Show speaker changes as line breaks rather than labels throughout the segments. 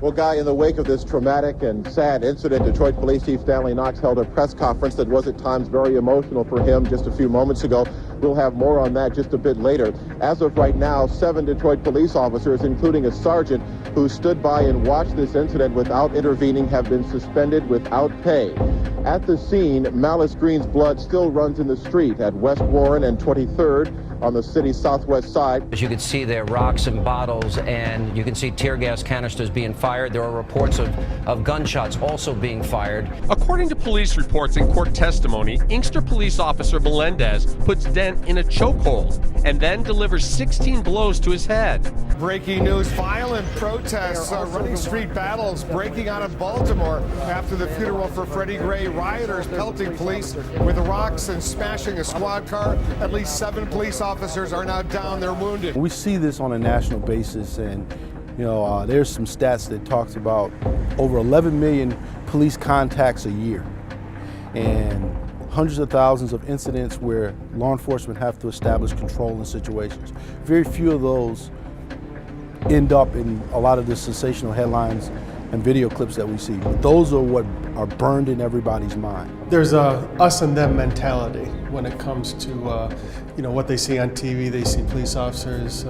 Well, Guy, in the wake of this traumatic and sad incident, Detroit Police Chief Stanley Knox held a press conference that was at times very emotional for him just a few moments ago. We'll have more on that just a bit later. As of right now, 7 Detroit police officers, including a sergeant who stood by and watched this incident without intervening, have been suspended without pay. At the scene, Malice Green's blood still runs in the street at West Warren and 23rd on the city's southwest side.
As you can see there, rocks and bottles, and you can see tear gas canisters being fired. There are reports of gunshots also being fired.
According to police reports and court testimony, Inkster police officer Melendez puts Dent in a chokehold and then delivers 16 blows to his head.
Breaking news, violent protests, running street battles breaking out in Baltimore after the funeral for Freddie Gray. Rioters pelting police with rocks and smashing a squad car. At least 7 police officers are now down, they're wounded.
We see this on a national basis, and there's some stats that talks about over 11 million police contacts a year and hundreds of thousands of incidents where law enforcement have to establish control in situations. Very few of those end up in a lot of the sensational headlines and video clips that we see. But those are what are burned in everybody's mind.
There's a us and them mentality when it comes to what they see on TV. They see police officers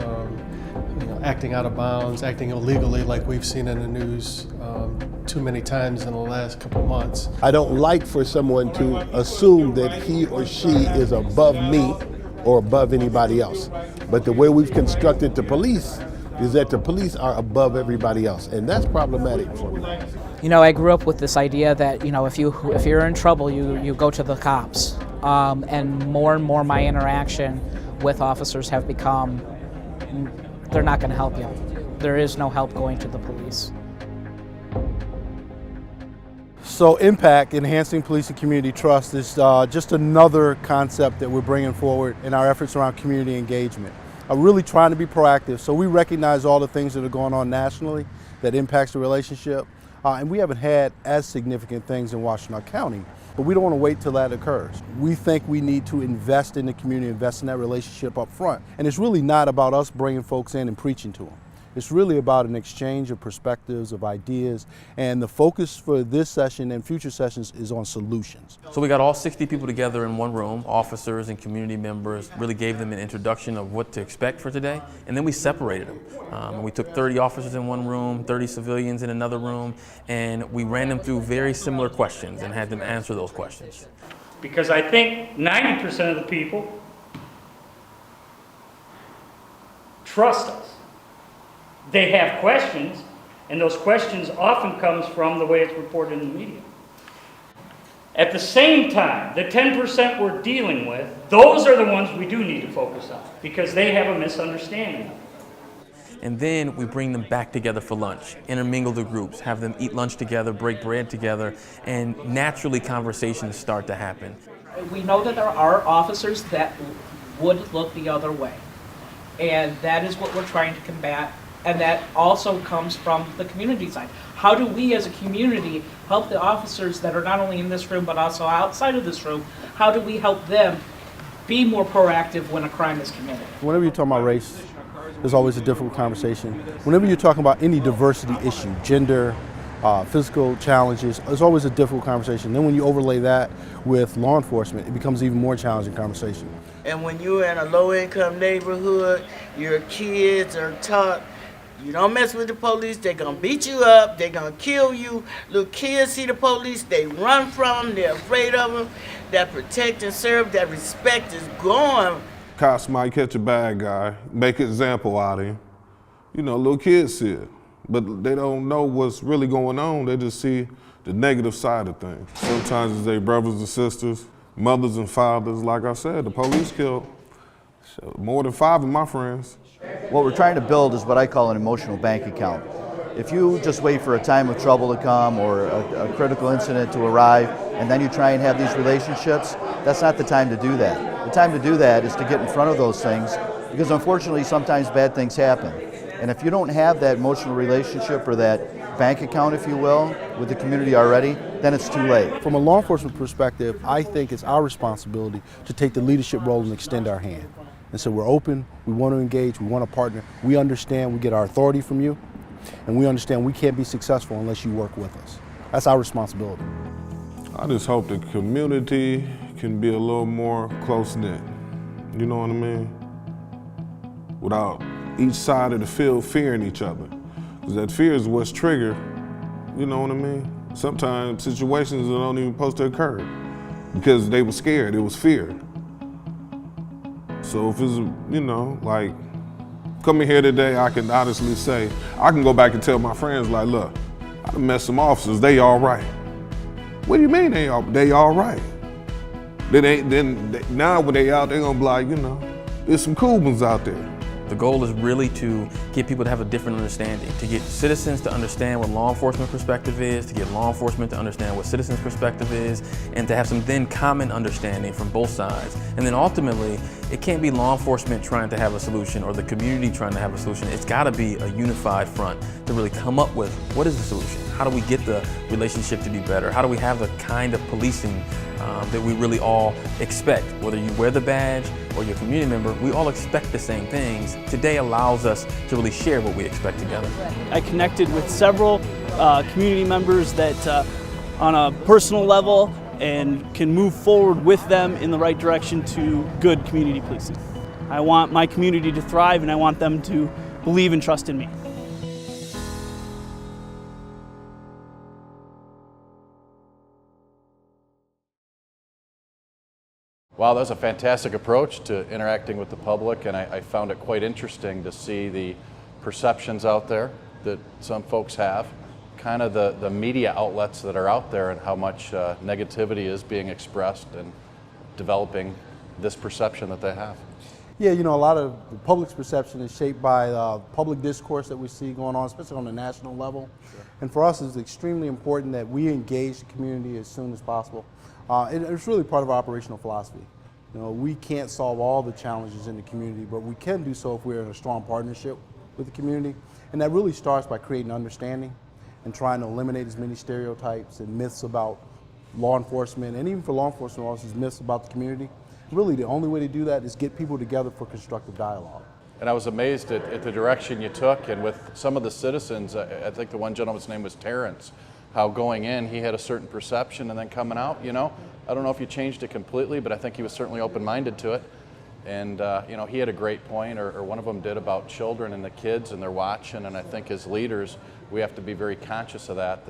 acting out of bounds, acting illegally, like we've seen in the news too many times in the last couple of months.
I don't like for someone to assume that he or she is above me or above anybody else. But the way we've constructed the police is that the police are above everybody else, and that's problematic for me.
I grew up with this idea that if you're in trouble, you go to the cops, and more my interaction with officers have become, they're not going to help you. There is no help going to the police.
So ENPACT, Enhancing Police and Community Trust, is just another concept that we're bringing forward in our efforts around community engagement. Really trying to be proactive. So we recognize all the things that are going on nationally that impacts the relationship. And we haven't had as significant things in Washtenaw County, but we don't want to wait till that occurs. We think we need to invest in the community, invest in that relationship up front. And it's really not about us bringing folks in and preaching to them. It's really about an exchange of perspectives, of ideas, and the focus for this session and future sessions is on solutions.
So we got all 60 people together in one room, officers and community members, really gave them an introduction of what to expect for today, and then we separated them. We took 30 officers in one room, 30 civilians in another room, and we ran them through very similar questions and had them answer those questions.
Because I think 90% of the people trust us. They have questions, and those questions often comes from the way it's reported in the media. At the same time, the 10% we're dealing with, those are the ones we do need to focus on, because they have a misunderstanding.
And then we bring them back together for lunch, intermingle the groups, have them eat lunch together, break bread together, and naturally conversations start to happen.
We know that there are officers that would look the other way, and that is what we're trying to combat. And that also comes from the community side. How do we as a community help the officers that are not only in this room but also outside of this room? How do we help them be more proactive when a crime is committed?
Whenever you're talking about race, there's always a difficult conversation. Whenever you're talking about any diversity issue, gender, physical challenges, it's always a difficult conversation. Then when you overlay that with law enforcement, it becomes even more challenging conversation.
And when you're in a low-income neighborhood, your kids are taught, you don't mess with the police, they're gonna beat you up, they're gonna kill you. Little kids see the police, they run from them, they're afraid of them. That protect and serve, that respect is gone.
Cops might catch a bad guy, make an example out of him. Little kids see it, but they don't know what's really going on. They just see the negative side of things. Sometimes it's their brothers and sisters, mothers and fathers. Like I said, the police killed more than 5 of my friends.
What we're trying to build is what I call an emotional bank account. If you just wait for a time of trouble to come or a critical incident to arrive and then you try and have these relationships, that's not the time to do that. The time to do that is to get in front of those things, because unfortunately sometimes bad things happen. And if you don't have that emotional relationship or that bank account, if you will, with the community already, then it's too late.
From a law enforcement perspective, I think it's our responsibility to take the leadership role and extend our hand. And so we're open, we want to engage, we want to partner, we understand, we get our authority from you. And we understand we can't be successful unless you work with us. That's our responsibility.
I just hope the community can be a little more close-knit. You know what I mean? Without each side of the field fearing each other. Because that fear is what's triggered, you know what I mean? Sometimes situations that don't even supposed to occur because they were scared, it was fear. So if it's, you know, like, coming here today, I can honestly say, I can go back and tell my friends, like, look, I done met some officers, they all right. What do you mean they all right? Now when they out, they gonna be like, you know, there's some cool ones out there.
The goal is really to get people to have a different understanding, to get citizens to understand what law enforcement perspective is, to get law enforcement to understand what citizens' perspective is, and to have some then common understanding from both sides. And then ultimately, it can't be law enforcement trying to have a solution or the community trying to have a solution. It's got to be a unified front to really come up with what is the solution? How do we get the relationship to be better? How do we have the kind of policing that we really all expect? Whether you wear the badge or you're a community member, we all expect the same things. Today allows us to really share what we expect together.
I connected with several community members that on a personal level and can move forward with them in the right direction to good community policing. I want my community to thrive and I want them to believe and trust in me.
Wow, that was a fantastic approach to interacting with the public, and I found it quite interesting to see the perceptions out there that some folks have, kind of the media outlets that are out there and how much negativity is being expressed and developing this perception that they have.
Yeah, you know, a lot of the public's perception is shaped by public discourse that we see going on, especially on the national level. Sure. And for us, it's extremely important that we engage the community as soon as possible. It's really part of our operational philosophy. You know, we can't solve all the challenges in the community, but we can do so if we're in a strong partnership with the community. And that really starts by creating understanding and trying to eliminate as many stereotypes and myths about law enforcement, and even for law enforcement officers, myths about the community. Really, the only way to do that is get people together for constructive dialogue.
And I was amazed at the direction you took, and with some of the citizens, I think the one gentleman's name was Terrence, how going in he had a certain perception and then coming out, you know, I don't know if you changed it completely, but I think he was certainly open-minded to it. And you know, he had a great point, or one of them did, about children and the kids, and they're watching, and I think as leaders we have to be very conscious of that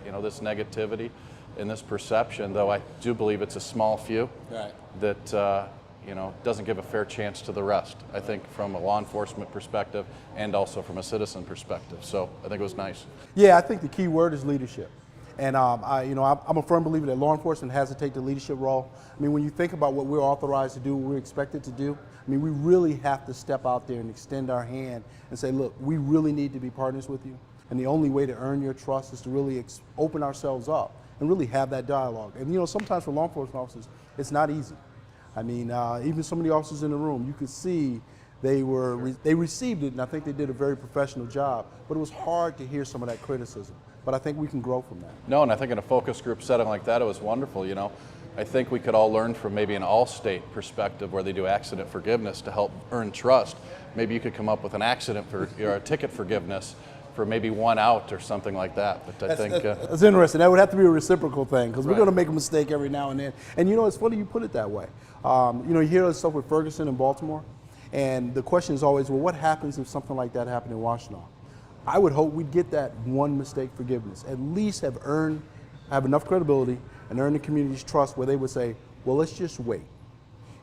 you know, this negativity and this perception, though I do believe it's a small few, right, that you know, doesn't give a fair chance to the rest, I think, from a law enforcement perspective and also from a citizen perspective. So I think it was nice.
Yeah, I think the key word is leadership. And I'm a firm believer that law enforcement has to take the leadership role. I mean, when you think about what we're authorized to do, what we're expected to do, I mean, we really have to step out there and extend our hand and say, look, we really need to be partners with you. And the only way to earn your trust is to really open ourselves up and really have that dialogue. And you know, sometimes for law enforcement officers, it's not easy. I mean, even some of the officers in the room, you could see they received it, and I think they did a very professional job, but it was hard to hear some of that criticism. But I think we can grow from that.
No, and I think in a focus group setting like that, it was wonderful, you know. I think we could all learn from maybe an all-state perspective where they do accident forgiveness to help earn trust. Maybe you could come up with an accident or a ticket forgiveness for maybe one out or something like that. But I think
that's interesting. That would have to be a reciprocal thing, because we're going to make a mistake every now and then. And you know, it's funny you put it that way. You know, you hear this stuff with Ferguson in Baltimore, and the question is always, well, what happens if something like that happened in Washtenaw? I would hope we'd get that one mistake forgiveness, at least have enough credibility and earn the community's trust where they would say, well, let's just wait.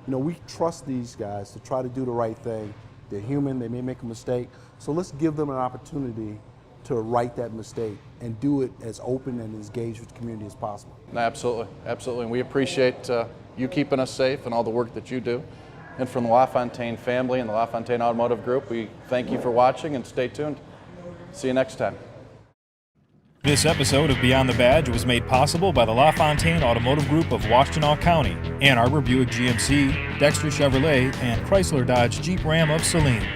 You know, we trust these guys to try to do the right thing. They're human, they may make a mistake, so let's give them an opportunity to right that mistake and do it as open and as engaged with the community as possible.
Absolutely, absolutely, and we appreciate you keeping us safe and all the work that you do. And from the LaFontaine family and the LaFontaine Automotive Group, we thank you for watching and stay tuned. See you next time.
This episode of Beyond the Badge was made possible by the LaFontaine Automotive Group of Washtenaw County, Ann Arbor Buick GMC, Dexter Chevrolet, and Chrysler Dodge Jeep Ram of Saline.